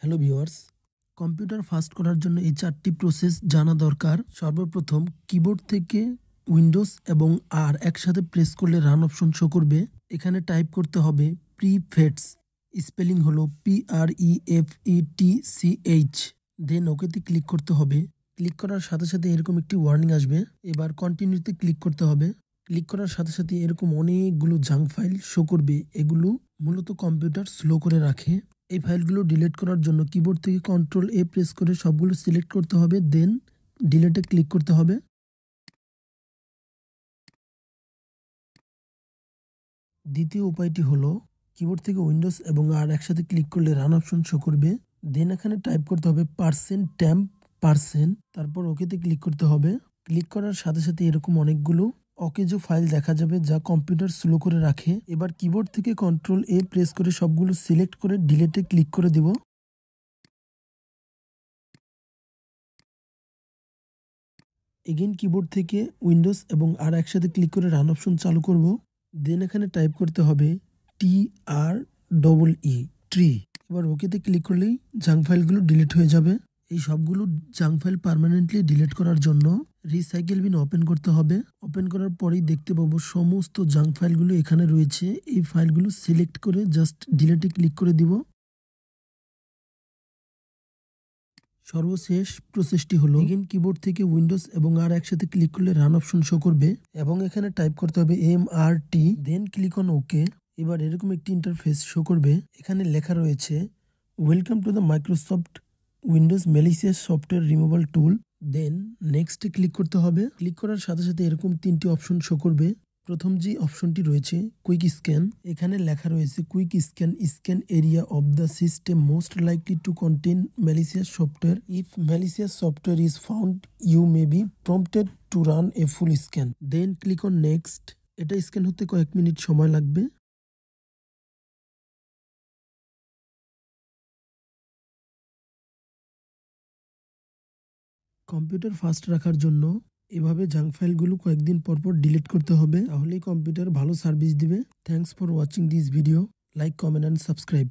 Hello viewers, computer fast করার জন্য এই 4টি প্রসেস জানা দরকার। সর্বপ্রথম কিবোর্ড থেকে উইন্ডোজ এবং আর একসাথে প্রেস করলে রান অপশন শো করবে। এখানে টাইপ করতে হবে প্রিফেটস, স্পেলিং হলো PREFETCH। দেন ওকেতে ক্লিক করতে হবে। ক্লিক করার সাথে সাথে এরকম একটি ওয়ার্নিং আসবে। এবার কন্টিনিউতে ক্লিক করতে হবে। ক্লিক করার সাথে সাথে এরকম অনেকগুলো জাঙ্ক ফাইল শো করবে। এগুলো মূলত কম্পিউটার স্লো করে রাখে। এই ফাইলগুলো ডিলিট করার জন্য কিবোর্ড থেকে Ctrl+A প্রেস করে সবগুলো সিলেক্ট করতে হবে, দেন ডিলিটে ক্লিক করতে হবে। দ্বিতীয় উপায়টি হলো কিবোর্ড থেকে উইন্ডোজ এবং আর একসাথে ক্লিক করলে রান অপশন শো করবে। দেন এখানে টাইপ করতে হবে %temp%, তারপর ওকেতে ক্লিক করতে হবে। ক্লিক করার সাথে সাথে এরকম অনেকগুলো অকেজো ফাইল দেখা যাবে যা কম্পিউটার স্লো করে রাখে। এবার কিবোর্ড থেকে Ctrl+A প্রেস করে সবগুলো সিলেক্ট করে ডিলিটে ক্লিক করে দিব। এগেইন কিবোর্ড থেকে উইন্ডোজ এবং আর একসাথে ক্লিক করে রান অপশন চালু করব। দেন এখানে টাইপ করতে হবে TREE ট্রি। এবার ওকেতে ক্লিক করলেই জাঙ্ক ফাইলগুলো ডিলিট হয়ে যাবে। এই সবগুলো জাঙ্ক ফাইল পার্মানেন্টলি ডিলিট করার জন্য রিসাইকেল বিন ওপেন করতে হবে। ওপেন করার পরেই দেখতে পাবো সমস্ত জাঙ্ক ফাইলগুলো এখানে রয়েছে। এই ফাইলগুলো সিলেক্ট করে জাস্ট ডিলিটে ক্লিক করে দিব। সর্বশেষ প্রসেসটি হলো এগেইন কিবোর্ড থেকে উইন্ডোজ এবং আর একসাথে ক্লিক করলে রান অপশন শো করবে এবং এখানে টাইপ করতে হবে MRT, then click on okay. এবার এরকম একটি ইন্টারফেস শো করবে। এখানে লেখা রয়েছে welcome to the Microsoft Windows malicious software removal tool. Then নেক্সটে ক্লিক করতে হবে। ক্লিক করার সাথে সাথে এরকম 3টি অপশন শো করবে। প্রথম যে অপশনটি রয়েছে কুইক স্ক্যান, এখানে লেখা রয়েছে quick scan area of the system most likely to contain malicious software. If malicious software is found you may be prompted to run a full scan. Then click on next. এটা scan হতে কয়েক minute সময় লাগবে। Computer fast রাখার জন্য এভাবে junk ফাইলগুলো কয়েকদিন পরপর ডিলিট করতে হবে, তাহলেই কম্পিউটার ভালো সার্ভিস দিবে। Thanks for watching this video. Like, comment and subscribe.